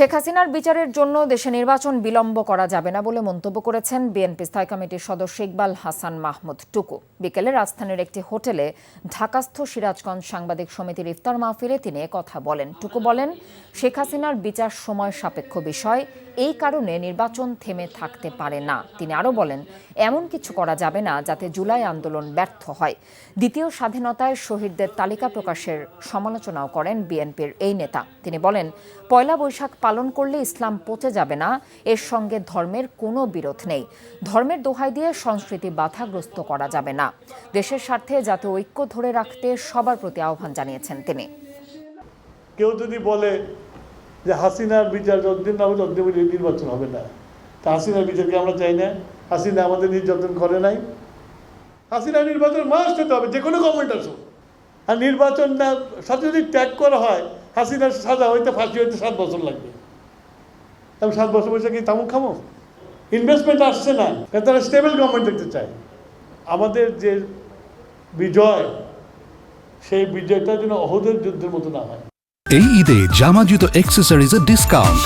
শেখ হাসিনার বিচারের জন্য দেশে নির্বাচন বিলম্ব করা যাবে না বলে মন্তব্য করেছেন বিএনপি স্থায়ী কমিটির সদস্য ইকবাল হাসান মাহমুদ টুকু। বিকেলে রাজধানীর একটি হোটেলে ঢাকাস্থ সিরাজগঞ্জ সাংবাদিক সমিতির ইফতার মাহফিলে তিনি কথা বলেন। টুকু বলেন, শেখ হাসিনার বিচার সময় সাপেক্ষ বিষয়, এই কারণে নির্বাচন থেমে থাকতে পারে না। তিনি আরও বলেন, এমন কিছু করা যাবে না যাতে জুলাই আন্দোলন ব্যর্থ হয়। দ্বিতীয় স্বাধীনতায় শহীদদের তালিকা প্রকাশের সমালোচনাও করেন বিএনপির এই নেতা। তিনি বলেন, পয়লা বৈশাখ পালন করলে ইসলাম পচে যাবে না, এর সঙ্গে ধর্মের কোনো বিরোধ নেই। ধর্মের দোহাই দিয়ে সংস্কৃতি বাধাগ্রস্ত করা যাবে না। দেশের স্বার্থে জাতীয় ঐক্য ধরে রাখতে সবার প্রতি আহ্বান জানিয়েছেন তিনি। কেউ যদি বলে যে হাসিনার বিচার যতদিন না হবে ততদিন নির্বাচন হবে না, তা হাসিনার বিচারকে আমরা চাই না। হাসিনা আমাদের নির্যাতন করে নাই। হাসিনা নির্বাচন মাস্ট হতে হবে, যে কোনো গভর্নমেন্ট আসুক। আর নির্বাচন না সাথে যদি ত্যাগ করা হয়, হাসিনার সাজা হইতে ফাঁসি হইতে 7 বছর লাগবে। আমি 7 বছর বসে কি তামুক খামো? ইনভেস্টমেন্ট আসছে না, তারা স্টেবল গভর্নমেন্ট দেখতে চায়। আমাদের যে বিজয়, সেই বিজয়টা যেন অহদের যুদ্ধের মতো না হয়। এই ঈদে জামা জুতো অ্যাক্সেসরিজের ডিসকাউন্ট।